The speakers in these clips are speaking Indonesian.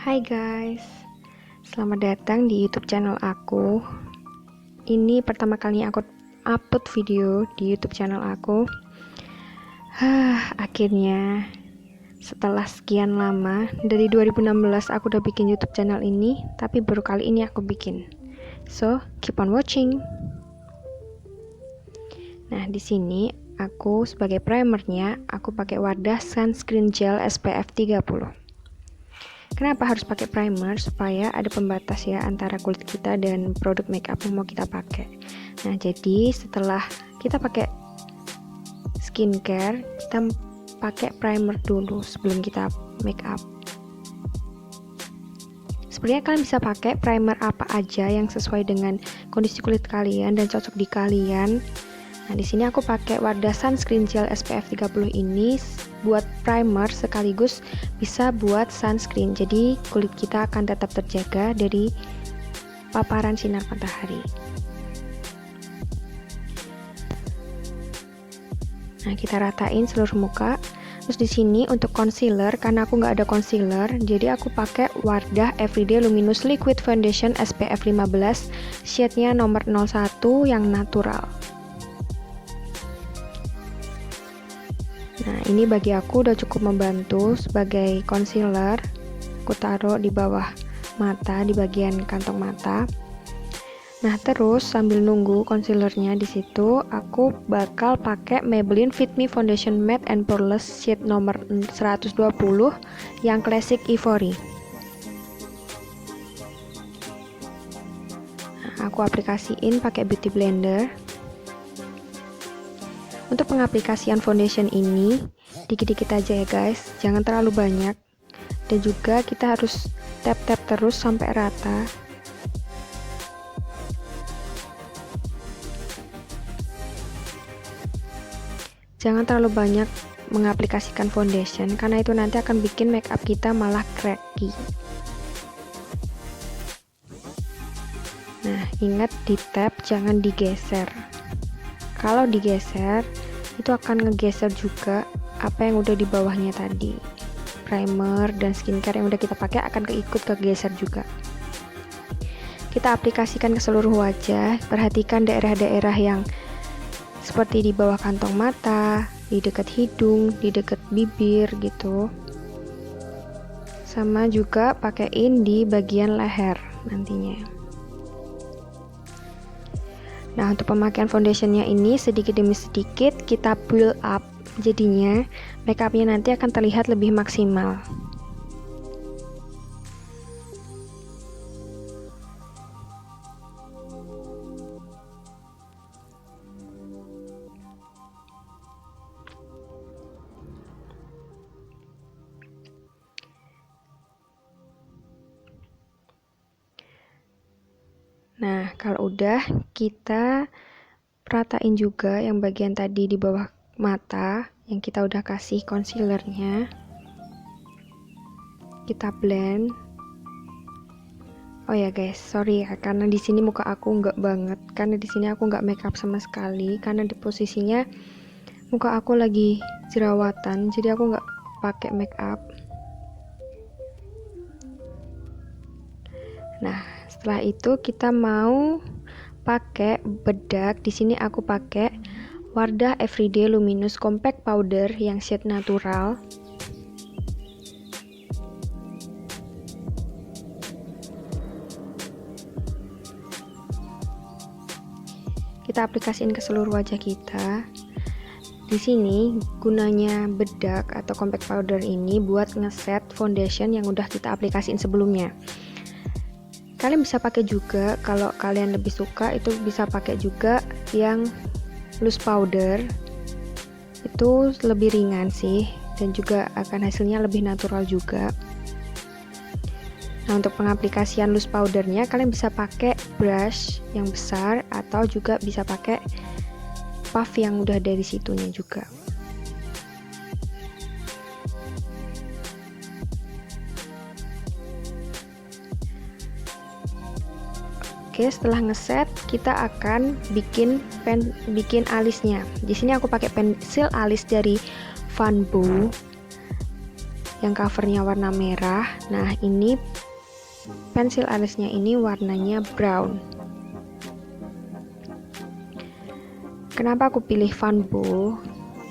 Hai guys, selamat datang di YouTube channel aku. Ini pertama kalinya aku upload video di YouTube channel aku. Akhirnya setelah sekian lama, dari 2016 aku udah bikin YouTube channel ini, tapi baru kali ini aku bikin. So, keep on watching. Nah, di sini aku sebagai primernya, aku pakai wadah sunscreen gel SPF 30. Kenapa harus pakai primer? Supaya ada pembatas ya antara kulit kita dan produk makeup yang mau kita pakai. Nah, jadi setelah kita pakai skincare, kita pakai primer dulu sebelum kita makeup. Sebenarnya kalian bisa pakai primer apa aja yang sesuai dengan kondisi kulit kalian dan cocok di kalian. Nah, di sini aku pakai wadah sunscreen gel SPF 30 ini buat primer sekaligus bisa buat sunscreen. Jadi kulit kita akan tetap terjaga dari paparan sinar matahari. Nah, kita ratain seluruh muka. Terus di sini untuk concealer, karena aku nggak ada concealer, jadi aku pakai wadah Everyday Luminous Liquid Foundation SPF 15, shade-nya nomor 01 yang natural. Nah, ini bagi aku udah cukup membantu sebagai concealer. Aku taruh di bawah mata, di bagian kantong mata. Nah, terus sambil nunggu concealernya di situ, aku bakal pakai Maybelline Fit Me Foundation Matte and Poreless shade nomor 120 yang Classic Ivory. Nah, aku aplikasiin pakai beauty blender. Untuk pengaplikasian foundation ini dikit-dikit aja ya guys, jangan terlalu banyak, dan juga kita harus tap-tap terus sampai rata. Jangan terlalu banyak mengaplikasikan foundation, karena itu nanti akan bikin makeup kita malah cracky. Nah, ingat di tap, jangan digeser. Kalau digeser, itu akan ngegeser juga apa yang udah di bawahnya tadi. Primer dan skincare yang udah kita pakai akan keikut kegeser juga. Kita aplikasikan ke seluruh wajah. Perhatikan daerah-daerah yang seperti di bawah kantong mata, di dekat hidung, di dekat bibir gitu. Sama juga pakaiin di bagian leher nantinya. Nah, untuk pemakaian foundationnya ini sedikit demi sedikit kita build up, jadinya makeupnya nanti akan terlihat lebih maksimal. Nah, kalau udah, kita ratain juga yang bagian tadi di bawah mata yang kita udah kasih concealernya. Kita blend. Oh ya guys, sorry ya, karena di sini muka aku nggak banget, karena di sini aku nggak makeup sama sekali, karena di posisinya muka aku lagi jerawatan, jadi aku nggak pakai makeup. Nah, setelah itu kita mau pakai bedak. Di sini aku pakai wadah Everyday Luminous Compact Powder yang shade natural. Kita aplikasiin ke seluruh wajah kita. Di sini gunanya bedak atau compact powder ini buat ngeset foundation yang udah kita aplikasiin sebelumnya. Kalian bisa pakai juga, kalau kalian lebih suka itu bisa pakai juga yang loose powder. Itu lebih ringan sih, dan juga akan hasilnya lebih natural juga. Nah, untuk pengaplikasian loose powdernya kalian bisa pakai brush yang besar atau juga bisa pakai puff yang udah dari situnya juga. Oke, setelah ngeset kita akan bikin alisnya. Di sini aku pakai pensil alis dari Van Bo yang covernya warna merah. Nah, ini pensil alisnya ini warnanya brown. Kenapa aku pilih Van Bo?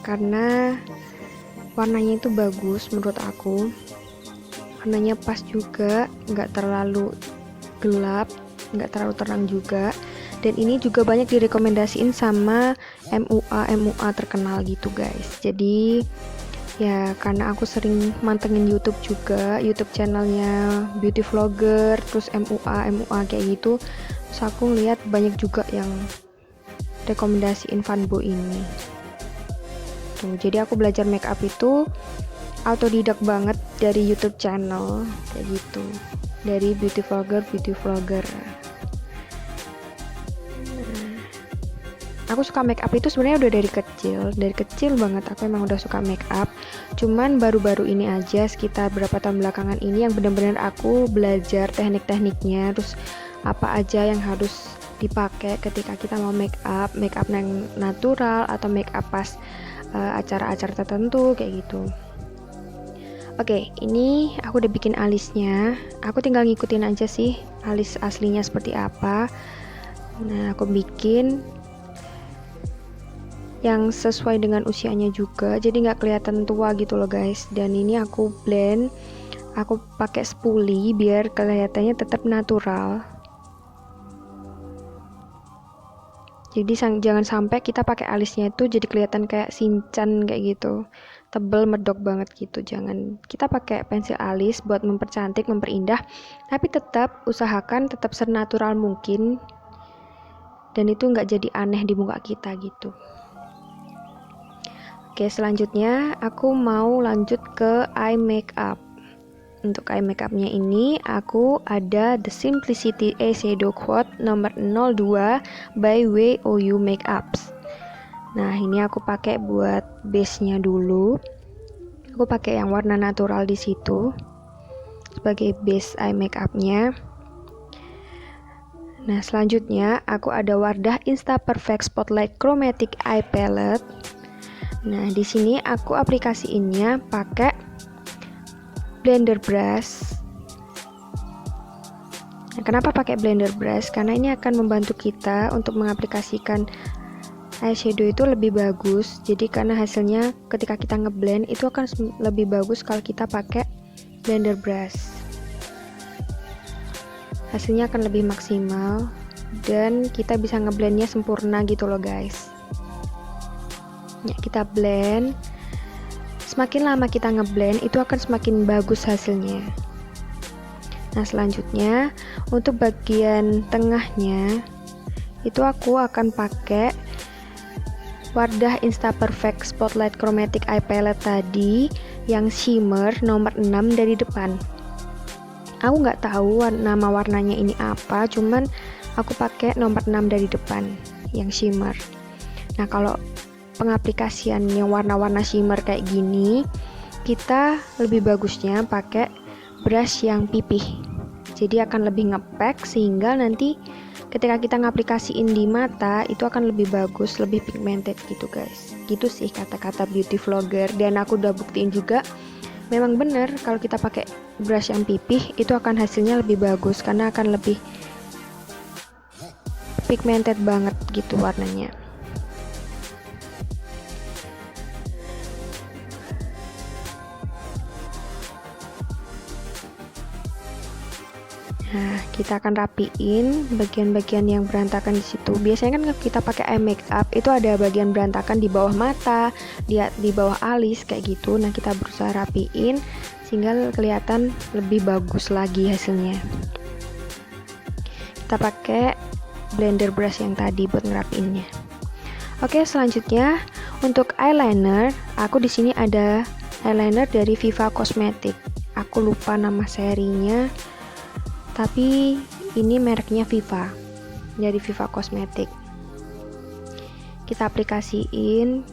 Karena warnanya itu bagus menurut aku. Warnanya pas juga, nggak terlalu gelap, nggak terlalu terang juga. Dan ini juga banyak direkomendasiin sama MUA terkenal gitu guys. Jadi ya karena aku sering mantengin YouTube juga, YouTube channelnya beauty vlogger, terus MUA kayak gitu, terus aku lihat banyak juga yang rekomendasiin Van Bo ini. Tuh, jadi aku belajar make up itu autodidak banget dari YouTube channel kayak gitu, dari beauty vlogger. Aku suka make up itu sebenarnya udah dari kecil banget aku emang udah suka make up. Cuman baru-baru ini aja sekitar berapa tahun belakangan ini yang benar-benar aku belajar teknik-tekniknya, terus apa aja yang harus dipakai ketika kita mau make up yang natural atau make up pas acara-acara tertentu kayak gitu. Oke, ini aku udah bikin alisnya. Aku tinggal ngikutin aja sih alis aslinya seperti apa. Nah, aku bikin yang sesuai dengan usianya juga, jadi nggak kelihatan tua gitu loh guys. Dan ini aku blend, aku pakai spoolie biar kelihatannya tetap natural. Jadi jangan sampai kita pakai alisnya itu jadi kelihatan kayak Shinchan kayak gitu, tebel medok banget gitu. Jangan, kita pakai pensil alis buat mempercantik, memperindah, tapi tetap usahakan tetap senatural mungkin, dan itu nggak jadi aneh di muka kita gitu. Oke, selanjutnya aku mau lanjut ke eye makeup. Untuk eye makeupnya ini aku ada The Simplicity Eyeshadow Quad nomor 02 by WOU Makeups. Nah, ini aku pakai buat base-nya dulu. Aku pakai yang warna natural di situ sebagai base eye makeupnya. Nah, selanjutnya aku ada Wardah Insta Perfect Spotlight Chromatic Eye Palette. Nah, di sini aku aplikasiinnya pakai blender brush. Nah, kenapa pakai blender brush? Karena ini akan membantu kita untuk mengaplikasikan eyeshadow itu lebih bagus. Jadi karena hasilnya ketika kita ngeblend itu akan lebih bagus kalau kita pakai blender brush. Hasilnya akan lebih maksimal dan kita bisa ngeblendnya sempurna gitu loh guys. Ya, kita blend. Semakin lama kita ngeblend itu akan semakin bagus hasilnya. Nah, selanjutnya untuk bagian tengahnya itu aku akan pakai Wardah Insta Perfect Spotlight Chromatic Eye Palette tadi yang shimmer nomor 6 dari depan. Aku nggak tahu nama warnanya ini apa, cuman aku pakai nomor 6 dari depan yang shimmer. Nah, kalau pengaplikasiannya warna-warna shimmer kayak gini, kita lebih bagusnya pakai brush yang pipih. Jadi akan lebih ngepack sehingga nanti ketika kita ngaplikasiin di mata itu akan lebih bagus, lebih pigmented gitu guys. Gitu sih kata-kata beauty vlogger, dan aku udah buktiin juga memang bener kalau kita pakai brush yang pipih itu akan hasilnya lebih bagus karena akan lebih pigmented banget gitu warnanya. Nah, kita akan rapiin bagian-bagian yang berantakan di situ. Biasanya kan kita pakai eye makeup itu ada bagian berantakan di bawah mata, di bawah alis kayak gitu. Nah, kita berusaha rapiin sehingga kelihatan lebih bagus lagi hasilnya. Kita pakai blender brush yang tadi buat ngerapiinnya. Oke, selanjutnya untuk eyeliner, aku di sini ada eyeliner dari Viva Cosmetic. Aku lupa nama serinya, tapi ini mereknya Viva, dari Viva Cosmetic. Kita aplikasiin.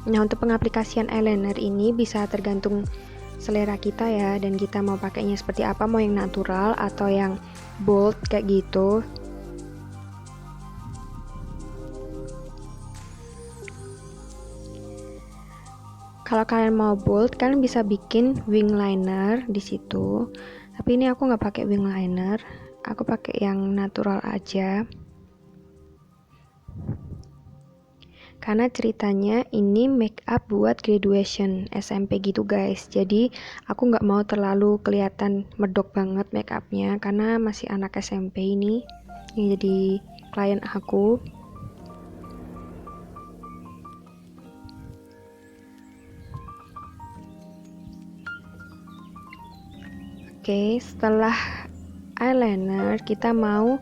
Nah, untuk pengaplikasian eyeliner ini bisa tergantung selera kita ya, dan kita mau pakainya seperti apa, mau yang natural atau yang bold kayak gitu. Kalau kalian mau bold, kalian bisa bikin wing liner di situ. Tapi ini aku nggak pakai wing liner, aku pakai yang natural aja. Karena ceritanya ini make up buat graduation SMP gitu guys. Jadi aku nggak mau terlalu kelihatan medok banget make upnya, karena masih anak SMP ini yang jadi klien aku. Oke, setelah eyeliner kita mau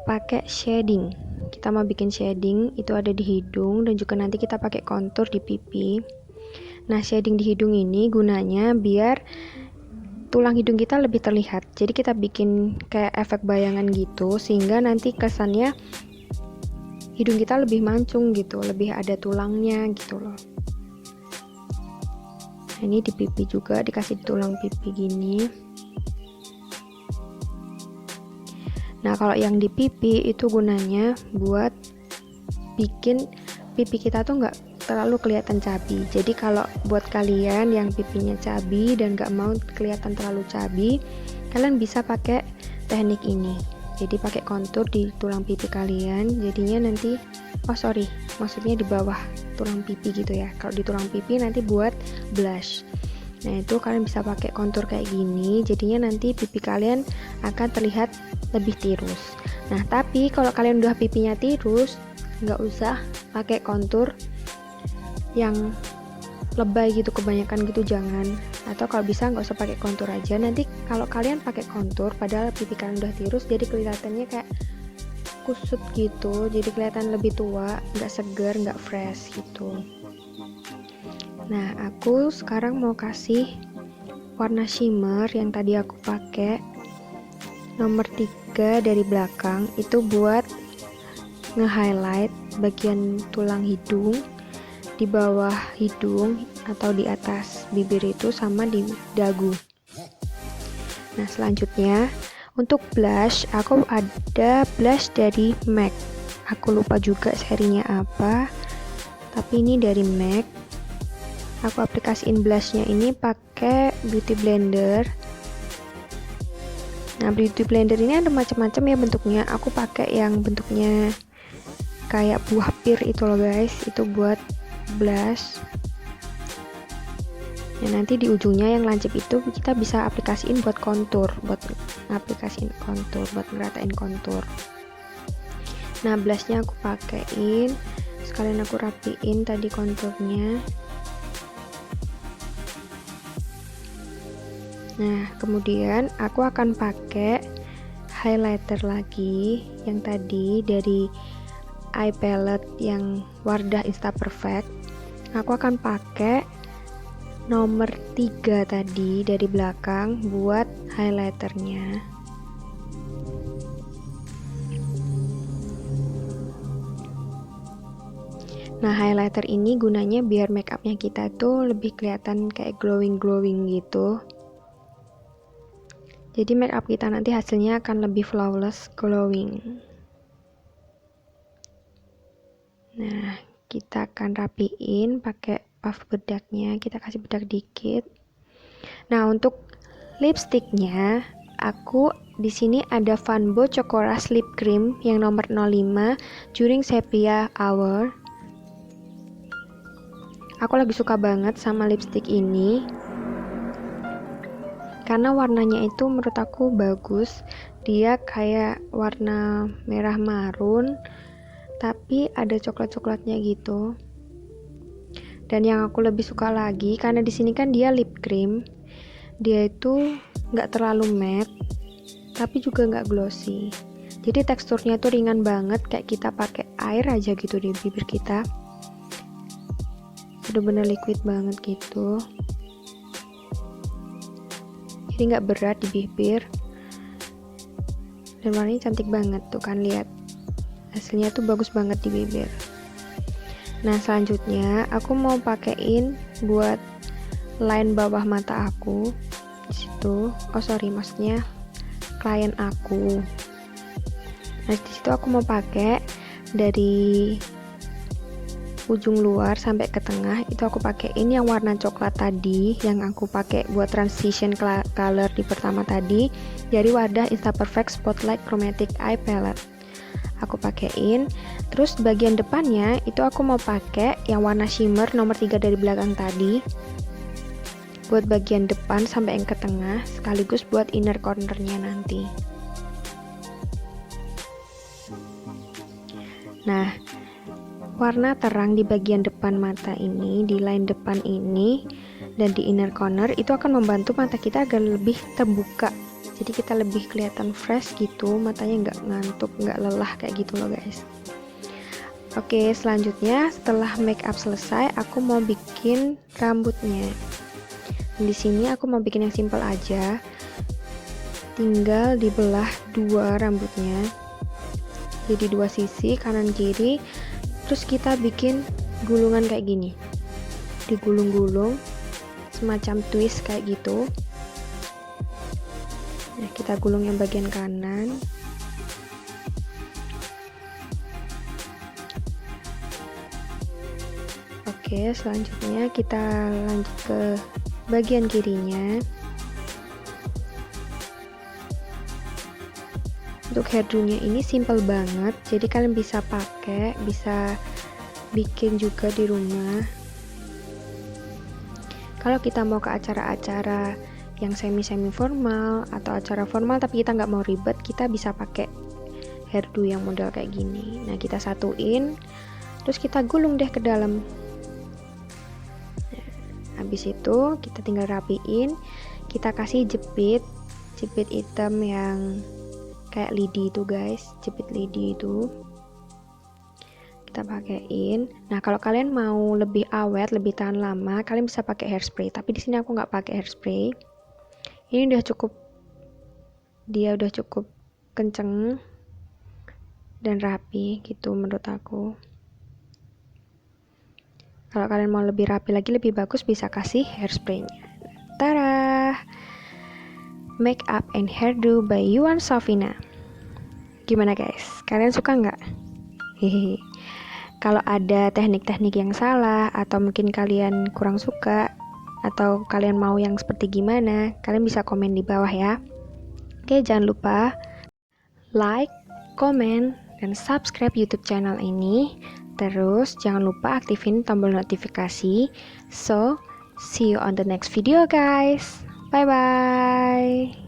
pakai shading. Kita mau bikin shading, itu ada di hidung dan juga nanti kita pakai contour di pipi. Nah, shading di hidung ini gunanya biar tulang hidung kita lebih terlihat. Jadi kita bikin kayak efek bayangan gitu sehingga nanti kesannya hidung kita lebih mancung gitu, lebih ada tulangnya gitu loh. Nah, ini di pipi juga dikasih tulang pipi gini. Nah, kalau yang di pipi itu gunanya buat bikin pipi kita tuh nggak terlalu kelihatan cabi. Jadi kalau buat kalian yang pipinya cabi dan nggak mau kelihatan terlalu cabi, kalian bisa pakai teknik ini. Jadi pakai kontur di tulang pipi kalian, jadinya nanti, maksudnya di bawah tulang pipi gitu ya. Kalau di tulang pipi nanti buat blush. Nah, itu kalian bisa pakai kontur kayak gini, jadinya nanti pipi kalian akan terlihat lebih tirus. Nah, tapi kalau kalian udah pipinya tirus, nggak usah pakai kontur yang lebay gitu, kebanyakan gitu jangan. Atau kalau bisa nggak usah pakai kontur aja. Nanti kalau kalian pakai kontur padahal pipi kalian udah tirus, jadi kelihatannya kayak kusut gitu, jadi kelihatan lebih tua, nggak segar, nggak fresh gitu. Nah, aku sekarang mau kasih warna shimmer yang tadi aku pakai, nomor 3 dari belakang, itu buat nge-highlight bagian tulang hidung, di bawah hidung atau di atas bibir itu, sama di dagu. Nah, selanjutnya untuk blush, aku ada blush dari MAC. Aku lupa juga serinya apa, tapi ini dari MAC. Aku aplikasiin blushnya ini pakai beauty blender. Nah, beauty blender ini ada macam-macam ya bentuknya. Aku pakai yang bentuknya kayak buah pir itu loh guys, itu buat blush. Nah, nanti di ujungnya yang lancip itu kita bisa aplikasiin buat kontur, buat ngeratain kontur. Nah, blushnya aku pakein, sekalian aku rapiin tadi konturnya. Nah, kemudian aku akan pakai highlighter lagi yang tadi dari eye palette yang Wardah Insta Perfect. Aku akan pakai nomor 3 tadi dari belakang buat highlighternya. Nah, highlighter ini gunanya biar makeupnya kita tuh lebih kelihatan kayak glowing gitu. Jadi makeup kita nanti hasilnya akan lebih flawless, glowing. Nah, kita akan rapiin pakai puff bedaknya, kita kasih bedak dikit. Nah, untuk lipstiknya, aku di sini ada Vanbo Chocoras Lip Cream yang nomor 05 During Sepia Hour. Aku lagi suka banget sama lipstick ini, karena warnanya itu menurut aku bagus. Dia kayak warna merah marun tapi ada coklat-coklatnya gitu. Dan yang aku lebih suka lagi, karena di sini kan dia lip cream, dia itu nggak terlalu matte tapi juga nggak glossy. Jadi teksturnya tuh ringan banget, kayak kita pakai air aja gitu di bibir kita. Bener-bener liquid banget gitu. Jadi nggak berat di bibir, dan warnanya cantik banget tuh kan, lihat hasilnya tuh bagus banget di bibir. Nah, selanjutnya aku mau pakein buat line bawah mata aku di situ. Maksudnya klien aku. Nah, di situ aku mau pakai dari ujung luar sampai ke tengah itu aku pakein yang warna coklat tadi, yang aku pakai buat transition color di pertama tadi, dari wadah Instaperfect Spotlight Chromatic Eye Palette. Aku pakein. Terus bagian depannya itu aku mau pakai yang warna shimmer nomor 3 dari belakang tadi, buat bagian depan sampai yang ke tengah, sekaligus buat inner cornernya nanti. Nah, warna terang di bagian depan mata ini, di line depan ini, dan di inner corner itu akan membantu mata kita agar lebih terbuka. Jadi kita lebih kelihatan fresh gitu, matanya nggak ngantuk, nggak lelah kayak gitu loh guys. Oke, selanjutnya setelah make up selesai, aku mau bikin rambutnya. Di sini aku mau bikin yang simple aja, tinggal dibelah dua rambutnya, jadi dua sisi kanan kiri. Terus kita bikin gulungan kayak gini, digulung-gulung semacam twist kayak gitu. Nah, kita gulung yang bagian kanan. Oke, selanjutnya kita lanjut ke bagian kirinya. Untuk hairdo-nya ini simple banget, jadi kalian bisa pakai, bisa bikin juga di rumah. Kalau kita mau ke acara-acara yang semi formal atau acara formal tapi kita nggak mau ribet, kita bisa pakai hairdo yang model kayak gini. Nah, kita satuin, terus kita gulung deh ke dalam. Nah, habis itu kita tinggal rapiin, kita kasih jepit hitam yang kayak lidi itu guys, jepit lidi itu kita pakein. Nah, kalau kalian mau lebih awet, lebih tahan lama, kalian bisa pakai hairspray, tapi di sini aku nggak pakai hairspray. Ini udah cukup, dia udah cukup kenceng dan rapi gitu menurut aku. Kalau kalian mau lebih rapi lagi, lebih bagus, bisa kasih hairspraynya. Tara, make up and hairdo by Yuan Sofina. Gimana guys, kalian suka nggak? Hehehe. Kalau ada teknik-teknik yang salah atau mungkin kalian kurang suka atau kalian mau yang seperti gimana, kalian bisa komen di bawah ya. Oke, jangan lupa like, komen, dan subscribe YouTube channel ini. Terus jangan lupa aktifin tombol notifikasi. So, see you on the next video guys. Bye bye.